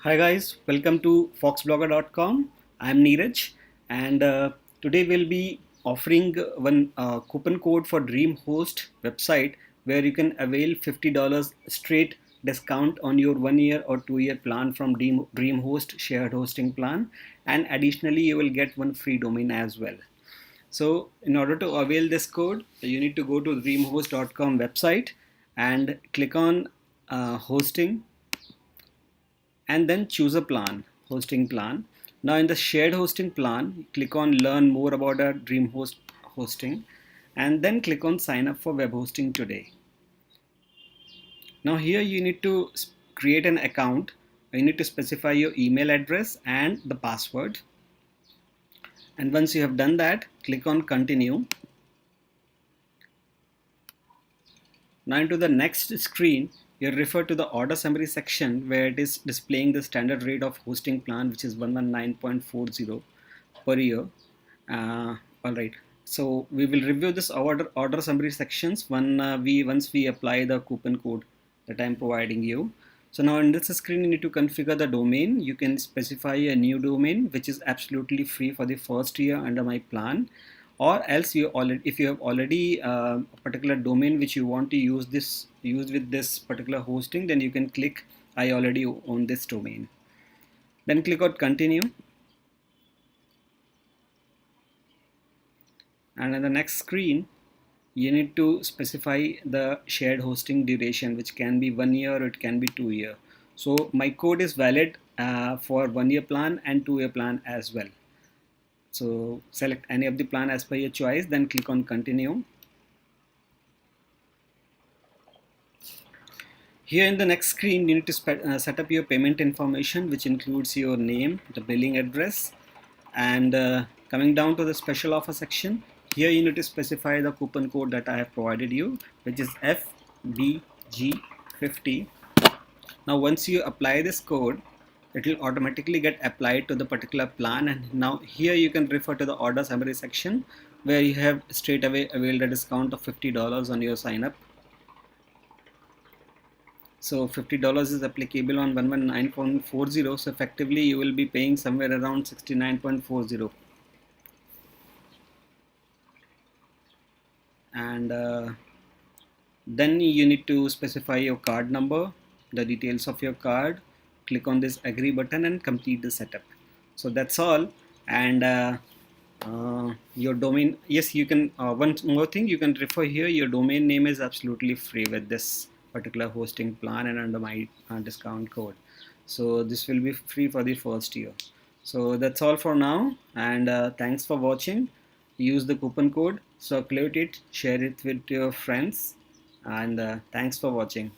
Hi guys, welcome to foxblogger.com. I'm Neeraj, and today we'll be offering one coupon code for DreamHost website where you can avail $50 straight discount on your 1 year or 2 year plan from DreamHost shared hosting plan, and additionally you will get one free domain as well. So in order to avail this code, you need to go to dreamhost.com website and click on hosting and then choose a hosting plan. Now in the shared hosting plan, click on learn more about our DreamHost hosting and then click on sign up for web hosting today. Now here you need to create an account. You need to specify your email address and the password. And once you have done that, click on continue. Now into the next screen, you refer to the order summary section where it is displaying the standard rate of hosting plan, which is 119.40 per year. All right. So we will review this order summary sections once we apply the coupon code that I'm providing you. So now in this screen, you need to configure the domain. You can specify a new domain, which is absolutely free for the first year under my plan, or else if you have already a particular domain which you want to use with this particular hosting, then you can click I already own this domain. Then click on continue. And in the next screen, you need to specify the shared hosting duration, which can be 1 year or it can be 2 year. So my code is valid for 1 year plan and 2 year plan as well. So select any of the plan as per your choice, then click on continue. Here in the next screen, you need to set up your payment information, which includes your name, the billing address, and coming down to the special offer section, here you need to specify the coupon code that I have provided you, which is FBG50. Now once you apply this code, it will automatically get applied to the particular plan, and now here you can refer to the order summary section where you have straight away availed a discount of $50 on your sign up. So $50 is applicable on 119.40, so effectively you will be paying somewhere around 69.40. And then you need to specify your card number, the details of your card, click on this agree button and complete the setup. So that's all. And your domain, yes, you can one more thing, you can refer here, your domain name is absolutely free with this particular hosting plan and under my discount code. So this will be free for the first year. So that's all for now, and thanks for watching. Use the coupon code, circulate it, share it with your friends, and thanks for watching.